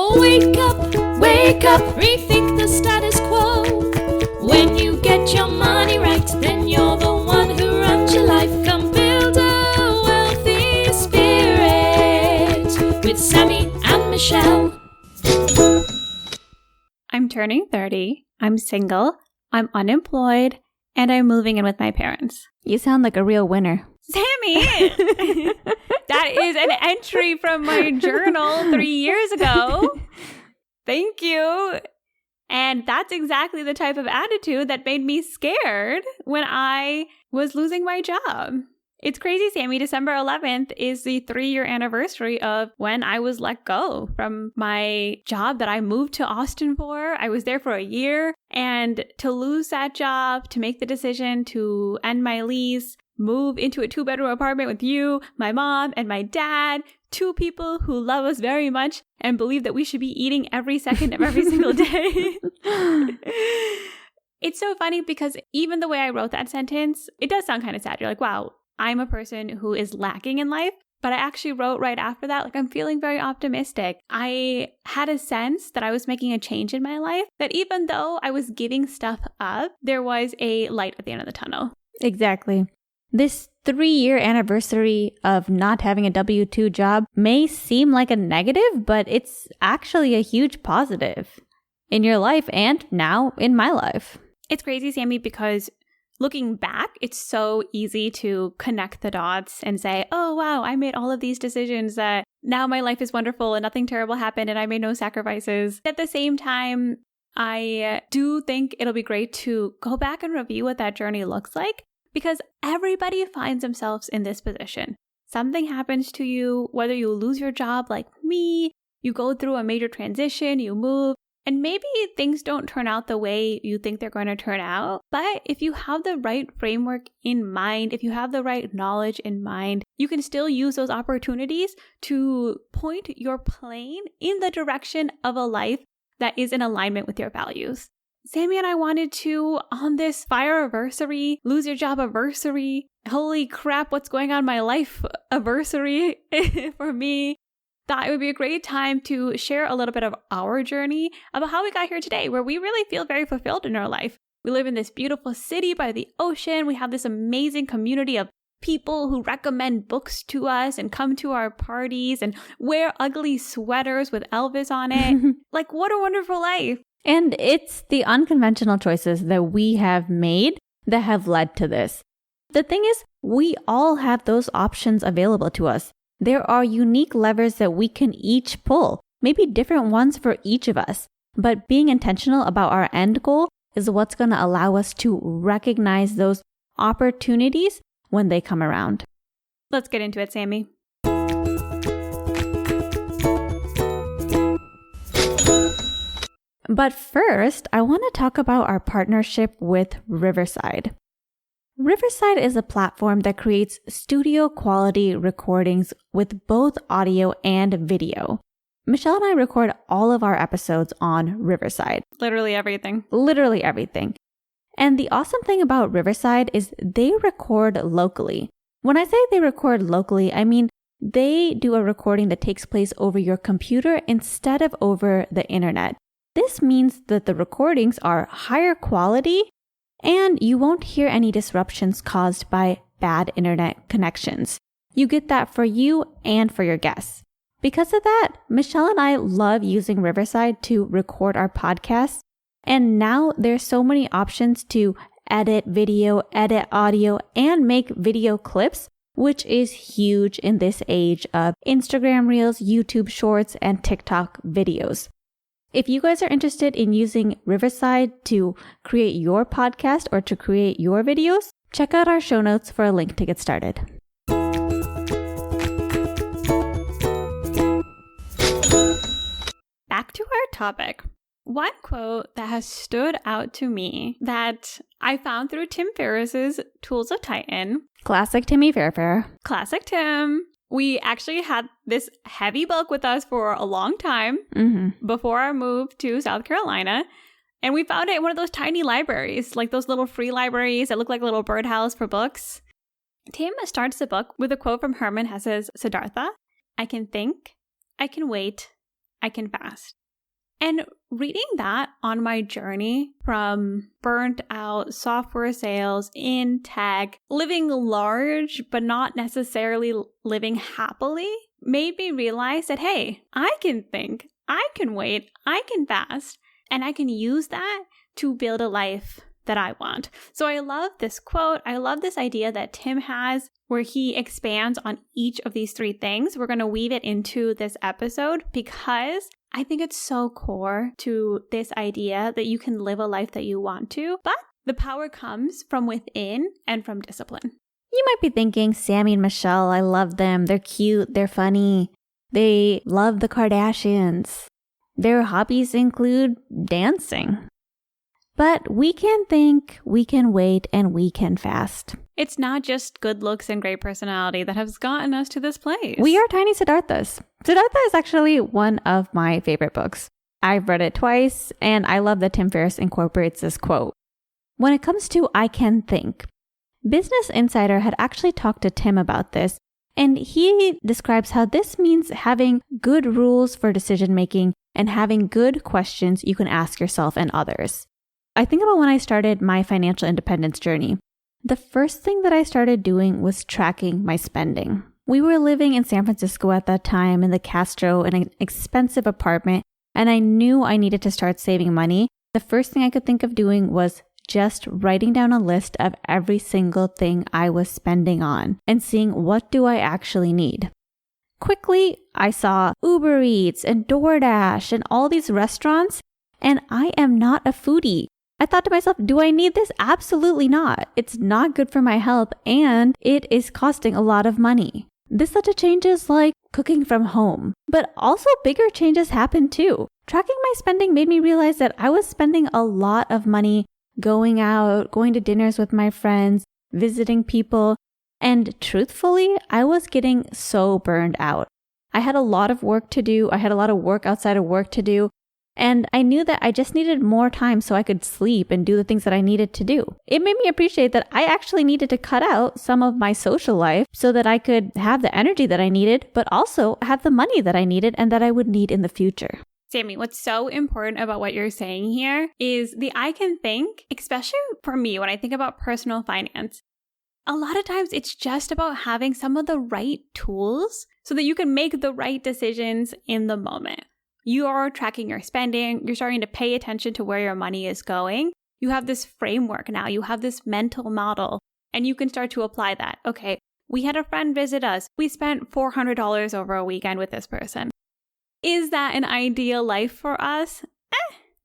Oh, wake up, rethink the status quo. When you get your money right, then you're the one who runs your life. Come build a wealthy spirit with Sammy and Michelle. I'm turning 30, I'm single, I'm unemployed, and I'm moving in with my parents. You sound like a real winner. Sammy! That is an entry from my journal 3 years ago. Thank you. And that's exactly the type of attitude that made me scared when I was losing my job. It's crazy, Sammy. December 11th is the 3-year anniversary of when I was let go from my job that I moved to Austin for. I was there for a year. And to lose that job, to make the decision to end my lease, move into a 2-bedroom apartment with you, my mom, and my dad, 2 people who love us very much and believe that we should be eating every second of every single day. It's so funny because even the way I wrote that sentence, it does sound kind of sad. You're like, wow, I'm a person who is lacking in life. But I actually wrote right after that, like, I'm feeling very optimistic. I had a sense that I was making a change in my life, that even though I was giving stuff up, there was a light at the end of the tunnel. Exactly. This 3-year anniversary of not having a W-2 job may seem like a negative, but it's actually a huge positive in your life and now in my life. It's crazy, Sammy, because looking back, it's so easy to connect the dots and say, oh, wow, I made all of these decisions that now my life is wonderful and nothing terrible happened and I made no sacrifices. At the same time, I do think it'll be great to go back and review what that journey looks like. Because everybody finds themselves in this position. Something happens to you, whether you lose your job like me, you go through a major transition, you move, and maybe things don't turn out the way you think they're going to turn out. But if you have the right framework in mind, if you have the right knowledge in mind, you can still use those opportunities to point your plane in the direction of a life that is in alignment with your values. Sammy and I wanted to, on this fire-aversary, lose your job aversary, holy crap, what's going on in my life aversary for me, thought it would be a great time to share a little bit of our journey about how we got here today, where we really feel very fulfilled in our life. We live in this beautiful city by the ocean. We have this amazing community of people who recommend books to us and come to our parties and wear ugly sweaters with Elvis on it. Like, what a wonderful life. And it's the unconventional choices that we have made that have led to this. The thing is, we all have those options available to us. There are unique levers that we can each pull, maybe different ones for each of us. But being intentional about our end goal is what's going to allow us to recognize those opportunities when they come around. Let's get into it, Sammy. But first, I want to talk about our partnership with Riverside. Riverside is a platform that creates studio quality recordings with both audio and video. Michelle and I record all of our episodes on Riverside. Literally everything. Literally everything. And the awesome thing about Riverside is they record locally. When I say they record locally, I mean they do a recording that takes place over your computer instead of over the internet. This means that the recordings are higher quality and you won't hear any disruptions caused by bad internet connections. You get that for you and for your guests. Because of that, Michelle and I love using Riverside to record our podcasts. And now there's so many options to edit video, edit audio, and make video clips, which is huge in this age of Instagram Reels, YouTube Shorts, and TikTok videos. If you guys are interested in using Riverside to create your podcast or to create your videos, check out our show notes for a link to get started. Back to our topic. One quote that has stood out to me that I found through Tim Ferriss's Tools of Titan. Classic Timmy Fairfair. Classic Tim. We actually had this heavy book with us for a long time before our move to South Carolina. And we found it in one of those tiny libraries, like those little free libraries that look like a little birdhouse for books. Tim starts the book with a quote from Hermann Hesse's Siddhartha. I can think, I can wait, I can fast. And reading that on my journey from burnt out software sales in tech, living large, but not necessarily living happily, made me realize that, hey, I can think, I can wait, I can fast, and I can use that to build a life that I want. So I love this quote. I love this idea that Tim has where he expands on each of these three things. We're going to weave it into this episode because I think it's so core to this idea that you can live a life that you want to, but the power comes from within and from discipline. You might be thinking, Sammy and Michelle, I love them. They're cute. They're funny. They love the Kardashians. Their hobbies include dancing. But we can think, we can wait, and we can fast. It's not just good looks and great personality that has gotten us to this place. We are tiny Siddharthas. Siddhartha is actually one of my favorite books. I've read it twice, and I love that Tim Ferriss incorporates this quote. When it comes to I can think, Business Insider had actually talked to Tim about this, and he describes how this means having good rules for decision making and having good questions you can ask yourself and others. I think about when I started my financial independence journey. The first thing that I started doing was tracking my spending. We were living in San Francisco at that time in the Castro in an expensive apartment, and I knew I needed to start saving money. The first thing I could think of doing was just writing down a list of every single thing I was spending on and seeing what do I actually need. Quickly, I saw Uber Eats and DoorDash and all these restaurants, and I am not a foodie. I thought to myself, do I need this? Absolutely not. It's not good for my health and it is costing a lot of money. This led to changes like cooking from home, but also bigger changes happened too. Tracking my spending made me realize that I was spending a lot of money going out, going to dinners with my friends, visiting people, and truthfully, I was getting so burned out. I had a lot of work to do. I had a lot of work outside of work to do. And I knew that I just needed more time so I could sleep and do the things that I needed to do. It made me appreciate that I actually needed to cut out some of my social life so that I could have the energy that I needed, but also have the money that I needed and that I would need in the future. Sammy, what's so important about what you're saying here is the I can think, especially for me when I think about personal finance. A lot of times it's just about having some of the right tools so that you can make the right decisions in the moment. You are tracking your spending. You're starting to pay attention to where your money is going. You have this framework now. You have this mental model, and you can start to apply that. Okay, we had a friend visit us. We spent $400 over a weekend with this person. Is that an ideal life for us?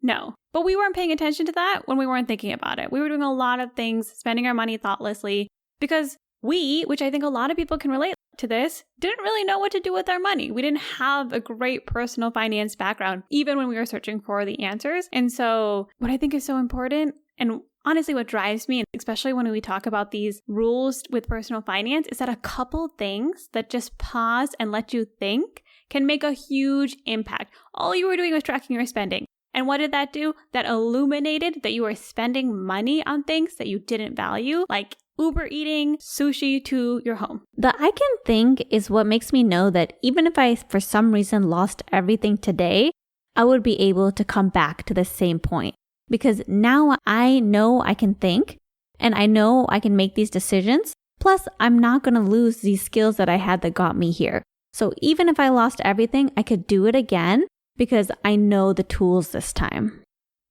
No. But we weren't paying attention to that when we weren't thinking about it. We were doing a lot of things, spending our money thoughtlessly, because we, which I think a lot of people can relate to this, didn't really know what to do with our money. We didn't have a great personal finance background, even when we were searching for the answers. And so what I think is so important, and honestly what drives me, especially when we talk about these rules with personal finance, is that a couple things that just pause and let you think can make a huge impact. All you were doing was tracking your spending. And what did that do? That illuminated that you were spending money on things that you didn't value, like Uber eating sushi to your home. The I can think is what makes me know that even if I, for some reason, lost everything today, I would be able to come back to the same point. Because now I know I can think and I know I can make these decisions. Plus, I'm not going to lose these skills that I had that got me here. So even if I lost everything, I could do it again because I know the tools this time.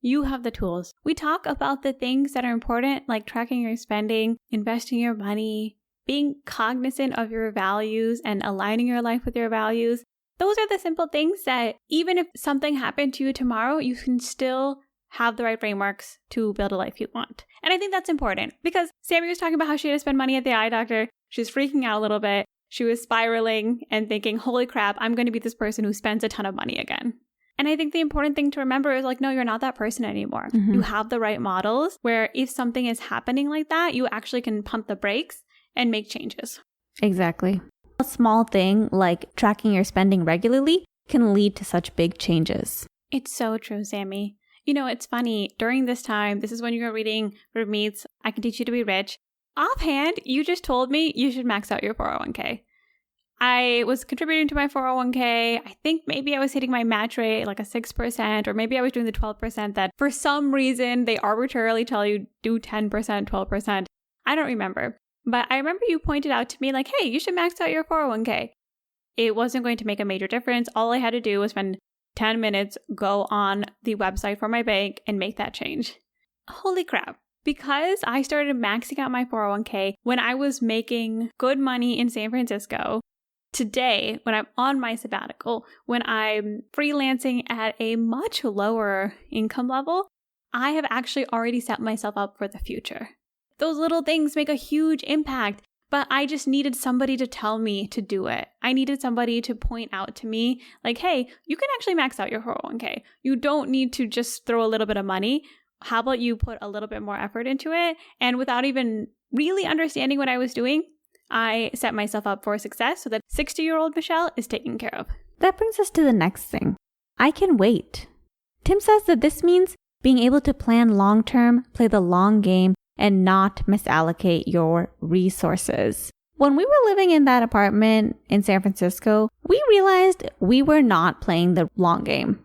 You have the tools. We talk about the things that are important, like tracking your spending, investing your money, being cognizant of your values and aligning your life with your values. Those are the simple things that even if something happened to you tomorrow, you can still have the right frameworks to build a life you want. And I think that's important because Sammy was talking about how she had to spend money at the eye doctor. She's freaking out a little bit. She was spiraling and thinking, holy crap, I'm going to be this person who spends a ton of money again. And I think the important thing to remember is like, no, you're not that person anymore. Mm-hmm. You have the right models where if something is happening like that, you actually can pump the brakes and make changes. Exactly. A small thing like tracking your spending regularly can lead to such big changes. It's so true, Sammy. You know, it's funny. During this time, this is when you were reading Ramit's I Can Teach You to Be Rich. Offhand, you just told me you should max out your 401k. I was contributing to my 401k. I think maybe I was hitting my match rate like a 6%, or maybe I was doing the 12% that for some reason they arbitrarily tell you do 10%, 12%. I don't remember. But I remember you pointed out to me like, hey, you should max out your 401k. It wasn't going to make a major difference. All I had to do was spend 10 minutes, go on the website for my bank and make that change. Holy crap. Because I started maxing out my 401k when I was making good money in San Francisco, today, when I'm on my sabbatical, when I'm freelancing at a much lower income level, I have actually already set myself up for the future. Those little things make a huge impact, but I just needed somebody to tell me to do it. I needed somebody to point out to me, like, hey, you can actually max out your 401k. You don't need to just throw a little bit of money. How about you put a little bit more effort into it? And without even really understanding what I was doing, I set myself up for success so that 60-year-old Michelle is taken care of. That brings us to the next thing. I can wait. Tim says that this means being able to plan long-term, play the long game, and not misallocate your resources. When we were living in that apartment in San Francisco, we realized we were not playing the long game.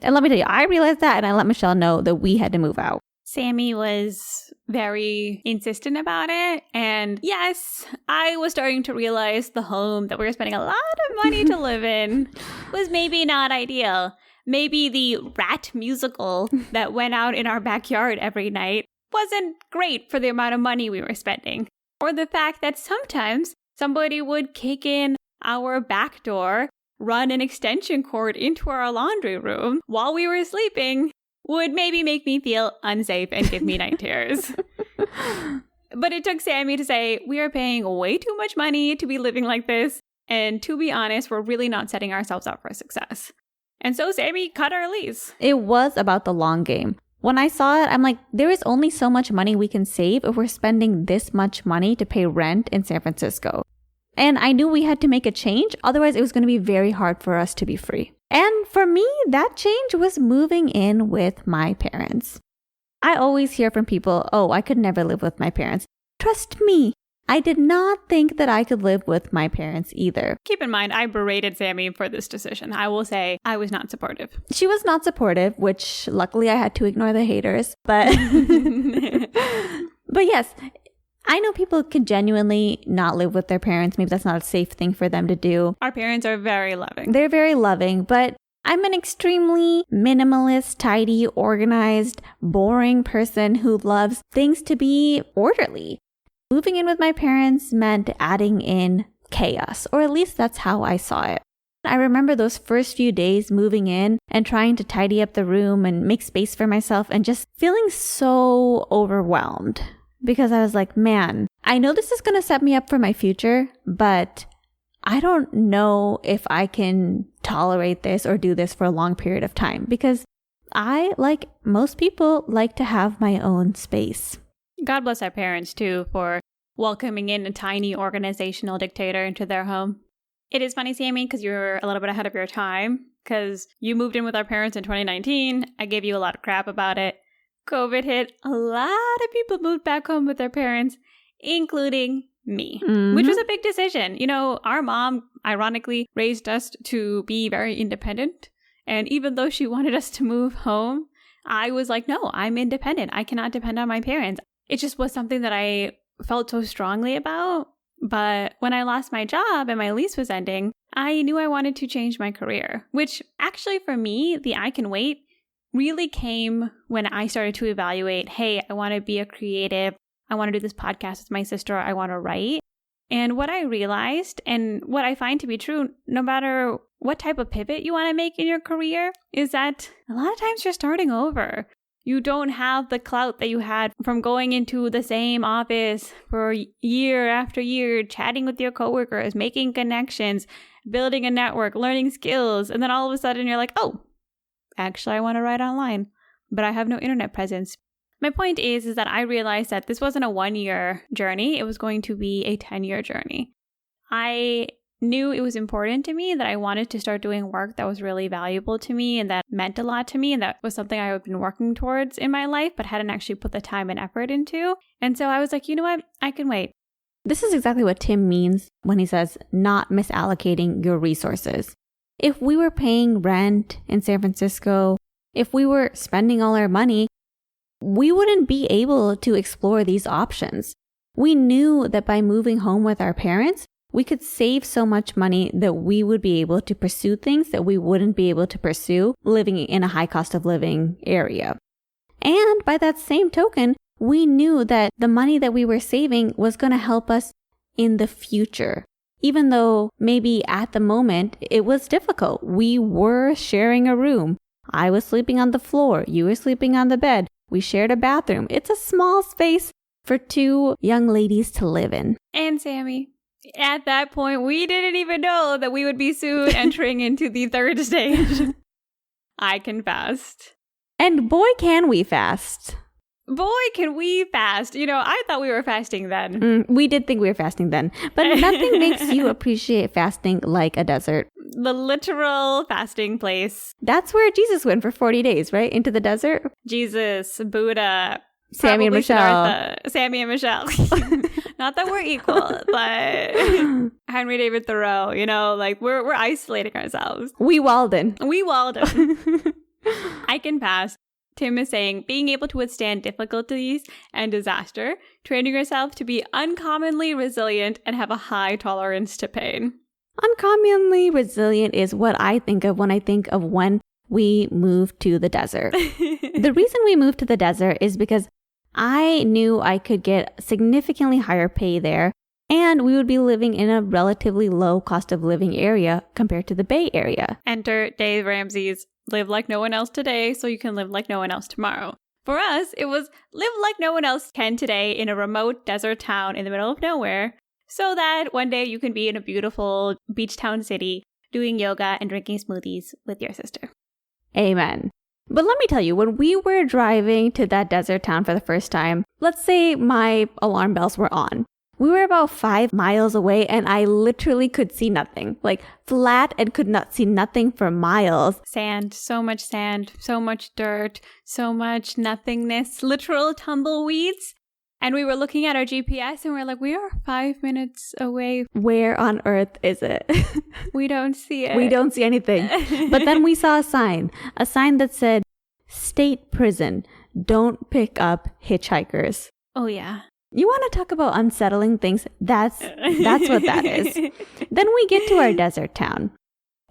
And let me tell you, I realized that and I let Michelle know that we had to move out. Sammy was very insistent about it. And yes, I was starting to realize the home that we were spending a lot of money to live in was maybe not ideal. Maybe the Rat musical that went out in our backyard every night wasn't great for the amount of money we were spending. Or the fact that sometimes somebody would kick in our back door, run an extension cord into our laundry room while we were sleeping would maybe make me feel unsafe and give me night terrors. But it took Sammy to say, we are paying way too much money to be living like this. And to be honest, we're really not setting ourselves up for success. And so Sammy cut our lease. It was about the long game. When I saw it, I'm like, there is only so much money we can save if we're spending this much money to pay rent in San Francisco. And I knew we had to make a change. Otherwise, it was going to be very hard for us to be free. And for me, that change was moving in with my parents. I always hear from people, oh, I could never live with my parents. Trust me, I did not think that I could live with my parents either. Keep in mind, I berated Sammy for this decision. I will say I was not supportive. She was not supportive, which luckily I had to ignore the haters. But, but yes, I know people can genuinely not live with their parents. Maybe that's not a safe thing for them to do. Our parents are very loving. They're very loving, but I'm an extremely minimalist, tidy, organized, boring person who loves things to be orderly. Moving in with my parents meant adding in chaos, or at least that's how I saw it. I remember those first few days moving in and trying to tidy up the room and make space for myself and just feeling so overwhelmed because I was like, man, I know this is going to set me up for my future, but I don't know if I can tolerate this or do this for a long period of time because I, like most people, like to have my own space. God bless our parents, too, for welcoming in a tiny organizational dictator into their home. It is funny, Sammy, because you're a little bit ahead of your time, because you moved in with our parents in 2019. I gave you a lot of crap about it. COVID hit. A lot of people moved back home with their parents, including me, which was a big decision. You know, our mom, ironically, raised us to be very independent. And even though she wanted us to move home, I was like, no, I'm independent. I cannot depend on my parents. It just was something that I felt so strongly about. But when I lost my job and my lease was ending, I knew I wanted to change my career, which actually for me, the I can wait really came when I started to evaluate, hey, I want to be a creative. I want to do this podcast with my sister. I want to write. And what I realized and what I find to be true, no matter what type of pivot you want to make in your career, is that a lot of times you're starting over. You don't have the clout that you had from going into the same office for year after year, chatting with your coworkers, making connections, building a network, learning skills. And then all of a sudden you're like, oh, actually, I want to write online, but I have no internet presence. My point is that I realized that this wasn't a 1-year journey. It was going to be a 10-year journey. I knew it was important to me that I wanted to start doing work that was really valuable to me and that meant a lot to me. And that was something I had been working towards in my life, but hadn't actually put the time and effort into. And so I was like, you know what? I can wait. This is exactly what Tim means when he says not misallocating your resources. If we were paying rent in San Francisco, if we were spending all our money, we wouldn't be able to explore these options. We knew that by moving home with our parents, we could save so much money that we would be able to pursue things that we wouldn't be able to pursue living in a high cost of living area. And by that same token, we knew that the money that we were saving was going to help us in the future. Even though maybe at the moment it was difficult. We were sharing a room. I was sleeping on the floor. You were sleeping on the bed. We shared a bathroom. It's a small space for two young ladies to live in. And Sammy, at that point, we didn't even know that we would be soon entering into the third stage. I can fast. And boy, can we fast. Boy, can we fast. I thought we were fasting then. We did think we were fasting then. But nothing makes you appreciate fasting like a desert. The literal fasting place. That's where Jesus went for 40 days, right? Into the desert. Jesus, Buddha, Sammy and Michelle. Not that we're equal, but Henry David Thoreau, we're isolating ourselves. We Walden. I can fast. Tim is saying being able to withstand difficulties and disaster, training yourself to be uncommonly resilient and have a high tolerance to pain. Uncommonly resilient is what I think of when we moved to the desert. The reason we moved to the desert is because I knew I could get significantly higher pay there, and we would be living in a relatively low cost of living area compared to the Bay Area. Enter Dave Ramsey's live like no one else today so you can live like no one else tomorrow. For us, it was live like no one else can today in a remote desert town in the middle of nowhere so that one day you can be in a beautiful beach town city doing yoga and drinking smoothies with your sister. Amen. But let me tell you, when we were driving to that desert town for the first time, let's say my alarm bells were on. We were about 5 miles away and I literally could see nothing, like flat, and could not see nothing for miles. Sand, so much dirt, so much nothingness, literal tumbleweeds. And we were looking at our GPS and we're like, we are 5 minutes away. Where on earth is it? We don't see it. We don't see anything. But then we saw a sign that said, State Prison, don't pick up hitchhikers. Oh yeah. You want to talk about unsettling things? That's what that is. Then we get to our desert town.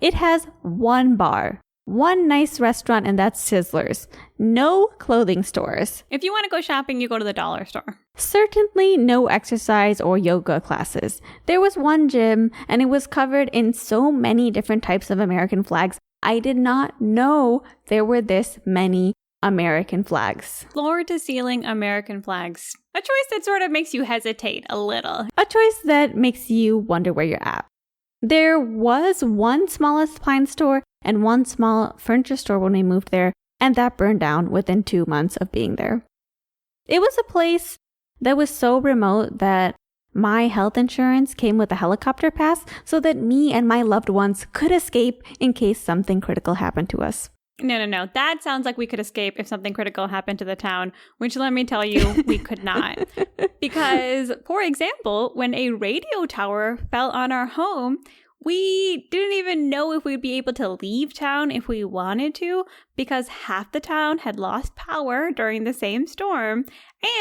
It has one bar, one nice restaurant, and that's Sizzlers. No clothing stores. If you want to go shopping, you go to the dollar store. Certainly no exercise or yoga classes. There was one gym, and it was covered in so many different types of American flags. I did not know there were this many American flags. Floor to ceiling American flags. A choice that sort of makes you hesitate a little. A choice that makes you wonder where you're at. There was one small appliance store and one small furniture store when we moved there, and that burned down within 2 months of being there. It was a place that was so remote that my health insurance came with a helicopter pass so that me and my loved ones could escape in case something critical happened to us. No. That sounds like we could escape if something critical happened to the town, which let me tell you, we could not. Because, for example, when a radio tower fell on our home, we didn't even know if we'd be able to leave town if we wanted to, because half the town had lost power during the same storm.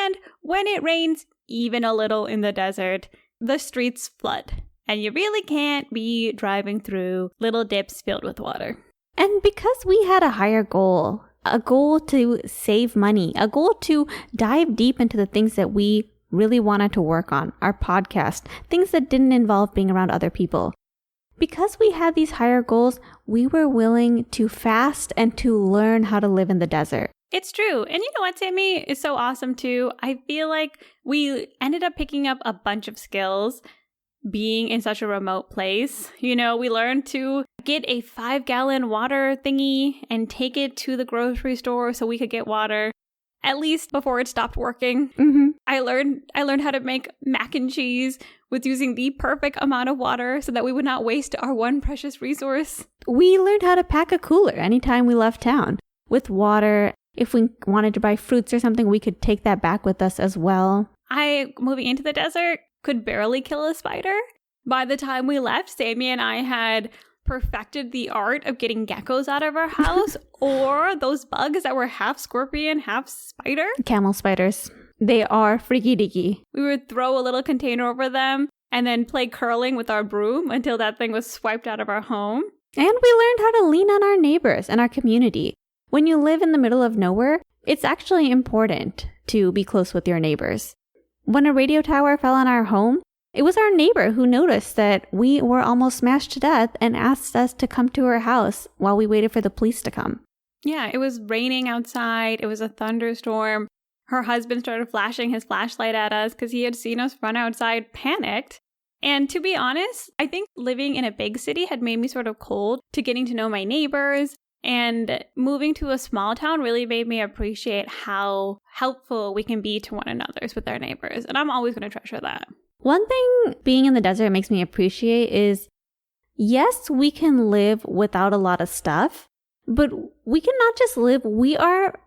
And when it rains, even a little in the desert, the streets flood. And you really can't be driving through little dips filled with water. And because we had a higher goal, a goal to save money, a goal to dive deep into the things that we really wanted to work on, our podcast, things that didn't involve being around other people. Because we had these higher goals, we were willing to fast and to learn how to live in the desert. It's true. And you know what, Sammy? It's so awesome too. I feel like we ended up picking up a bunch of skills being in such a remote place. We learned to get a 5-gallon water thingy and take it to the grocery store so we could get water, at least before it stopped working. Mm-hmm. I learned how to make mac and cheese with using the perfect amount of water so that we would not waste our one precious resource. We learned how to pack a cooler anytime we left town with water. If we wanted to buy fruits or something, we could take that back with us as well. Moving into the desert, could barely kill a spider. By the time we left, Sammy and I had perfected the art of getting geckos out of our house or those bugs that were half scorpion, half spider. Camel spiders. They are freaky deaky. We would throw a little container over them and then play curling with our broom until that thing was swiped out of our home. And we learned how to lean on our neighbors and our community. When you live in the middle of nowhere, it's actually important to be close with your neighbors. When a radio tower fell on our home, it was our neighbor who noticed that we were almost smashed to death and asked us to come to her house while we waited for the police to come. Yeah, it was raining outside. It was a thunderstorm. Her husband started flashing his flashlight at us because he had seen us run outside, panicked. And to be honest, I think living in a big city had made me sort of cold to getting to know my neighbors. And moving to a small town really made me appreciate how helpful we can be to one another with our neighbors. And I'm always going to treasure that. One thing being in the desert makes me appreciate is, yes, we can live without a lot of stuff, but we can not just live, we are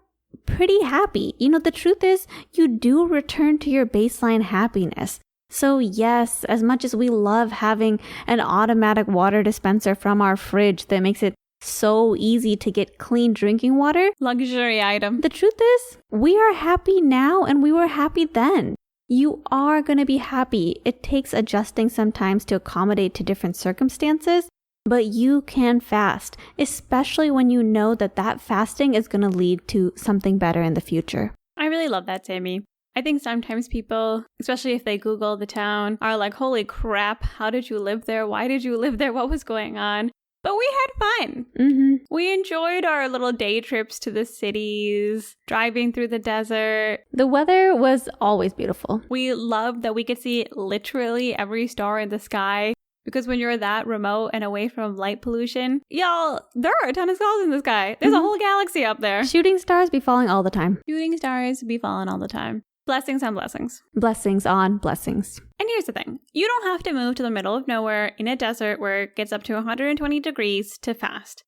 pretty happy. You know, the truth is you do return to your baseline happiness. So yes, as much as we love having an automatic water dispenser from our fridge that makes it so easy to get clean drinking water. Luxury item. The truth is, we are happy now and we were happy then. You are going to be happy. It takes adjusting sometimes to accommodate to different circumstances, but you can fast, especially when you know that that fasting is going to lead to something better in the future. I really love that, Sammy. I think sometimes people, especially if they Google the town, are like, holy crap, how did you live there? Why did you live there? What was going on? But we had fun. Mm-hmm. We enjoyed our little day trips to the cities, driving through the desert. The weather was always beautiful. We loved that we could see literally every star in the sky. Because when you're that remote and away from light pollution, y'all, there are a ton of stars in the sky. There's a whole galaxy up there. Shooting stars be falling all the time. Shooting stars be falling all the time. Blessings on blessings. Blessings on blessings. And here's the thing. You don't have to move to the middle of nowhere in a desert where it gets up to 120 degrees to fast.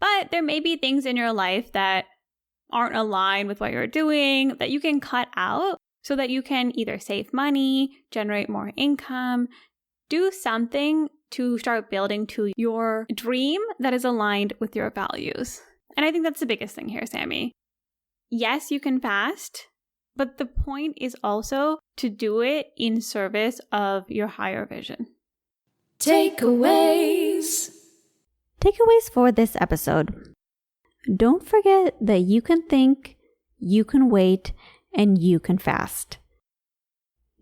But there may be things in your life that aren't aligned with what you're doing that you can cut out so that you can either save money, generate more income, do something to start building to your dream that is aligned with your values. And I think that's the biggest thing here, Sammy. Yes, you can fast. But the point is also to do it in service of your higher vision. Takeaways. Takeaways for this episode. Don't forget that you can think, you can wait, and you can fast.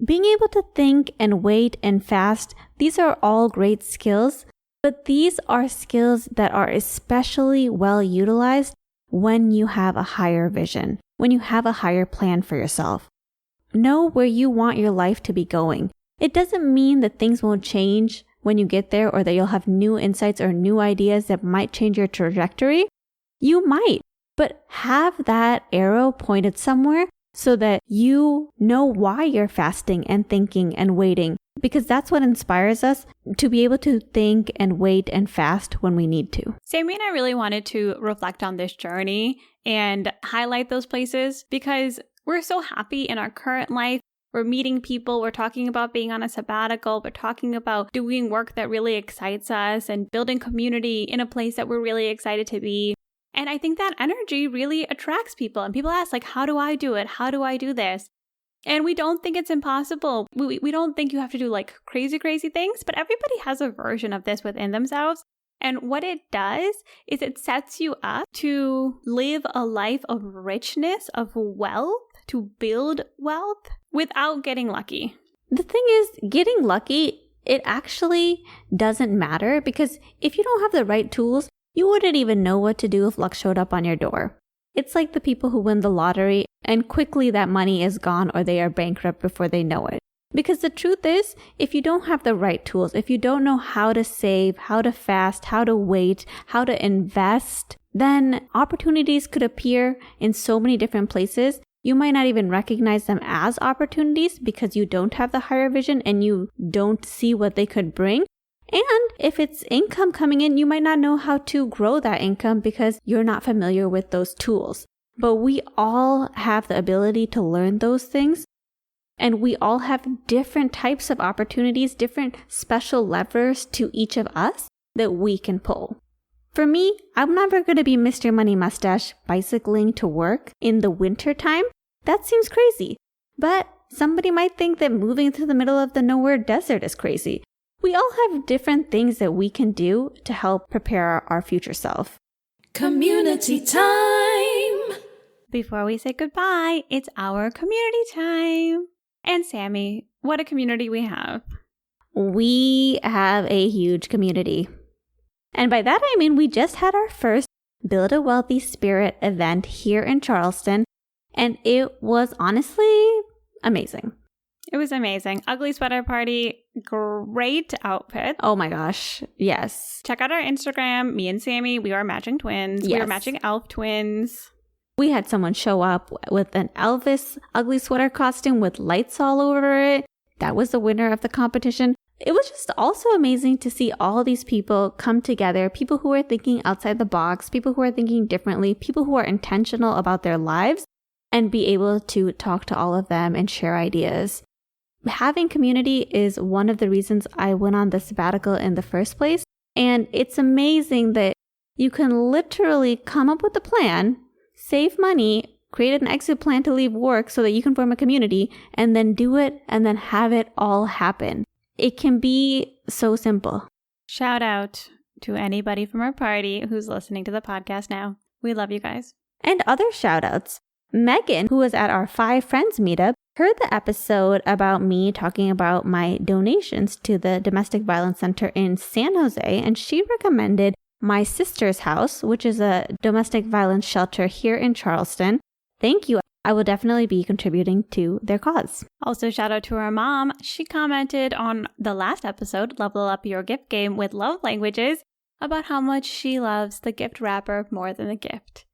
Being able to think and wait and fast, these are all great skills, but these are skills that are especially well utilized when you have a higher vision, when you have a higher plan for yourself. Know where you want your life to be going. It doesn't mean that things won't change when you get there or that you'll have new insights or new ideas that might change your trajectory. You might, but have that arrow pointed somewhere so that you know why you're fasting and thinking and waiting, because that's what inspires us to be able to think and wait and fast when we need to. Sammy and I really wanted to reflect on this journey and highlight those places because we're so happy in our current life. We're meeting people. We're talking about being on a sabbatical. We're talking about doing work that really excites us and building community in a place that we're really excited to be. And I think that energy really attracts people. And people ask, like, how do I do it? How do I do this? And we don't think it's impossible. We don't think you have to do like crazy things, but everybody has a version of this within themselves. And what it does is it sets you up to live a life of richness, of wealth, to build wealth without getting lucky. The thing is, getting lucky, it actually doesn't matter because if you don't have the right tools, you wouldn't even know what to do if luck showed up on your door. It's like the people who win the lottery and quickly that money is gone or they are bankrupt before they know it. Because the truth is, if you don't have the right tools, if you don't know how to save, how to fast, how to wait, how to invest, then opportunities could appear in so many different places. You might not even recognize them as opportunities because you don't have the higher vision and you don't see what they could bring. And if it's income coming in, you might not know how to grow that income because you're not familiar with those tools. But we all have the ability to learn those things. And we all have different types of opportunities, different special levers to each of us that we can pull. For me, I'm never going to be Mr. Money Mustache bicycling to work in the winter time. That seems crazy. But somebody might think that moving to the middle of the nowhere desert is crazy. We all have different things that we can do to help prepare our future self. Community time! Before we say goodbye, it's our community time. And Sammy, what a community we have. We have a huge community. And by that I mean we just had our first Build a Wealthy Spirit event here in Charleston, and it was honestly amazing. It was amazing. Ugly sweater party, great outfit. Oh my gosh, yes. Check out our Instagram. Me and Sammy, we are matching twins. Yes. We are matching elf twins. We had someone show up with an Elvis ugly sweater costume with lights all over it. That was the winner of the competition. It was just also amazing to see all these people come together, people who are thinking outside the box, people who are thinking differently, people who are intentional about their lives, and be able to talk to all of them and share ideas. Having community is one of the reasons I went on the sabbatical in the first place. And it's amazing that you can literally come up with a plan, save money, create an exit plan to leave work so that you can form a community, and then do it and then have it all happen. It can be so simple. Shout out to anybody from our party who's listening to the podcast now. We love you guys. And other shout outs. Megan, who was at our 5 Friends meetup, heard the episode about me talking about my donations to the Domestic Violence Center in San Jose, and she recommended My Sister's House, which is a domestic violence shelter here in Charleston. Thank you. I will definitely be contributing to their cause. Also, shout out to our mom. She commented on the last episode, Level Up Your Gift Game with Love Languages, about how much she loves the gift wrapper more than the gift.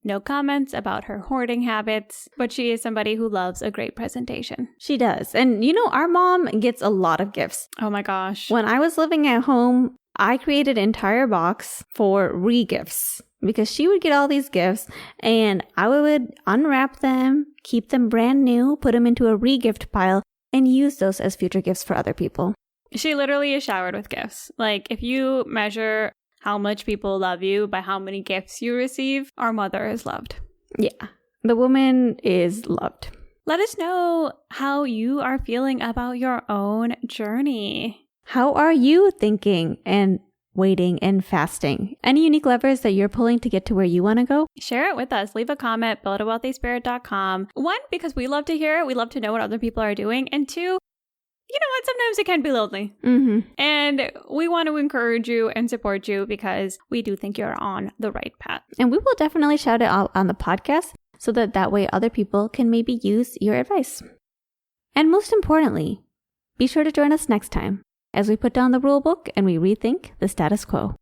No comments about her hoarding habits, but she is somebody who loves a great presentation. She does. And our mom gets a lot of gifts. Oh my gosh. When I was living at home, I created an entire box for re-gifts because she would get all these gifts and I would unwrap them, keep them brand new, put them into a re-gift pile, and use those as future gifts for other people. She literally is showered with gifts. Like, if you measure how much people love you by how many gifts you receive, our mother is loved. Yeah, the woman is loved. Let us know how you are feeling about your own journey. How are you thinking and waiting and fasting? Any unique levers that you're pulling to get to where you want to go? Share it with us. Leave a comment, buildawealthyspirit.com. 1, because we love to hear it. We love to know what other people are doing. And 2, you know what? Sometimes it can be lonely. Mm-hmm. And we want to encourage you and support you because we do think you're on the right path. And we will definitely shout it out on the podcast so that way other people can maybe use your advice. And most importantly, be sure to join us next time as we put down the rule book and we rethink the status quo.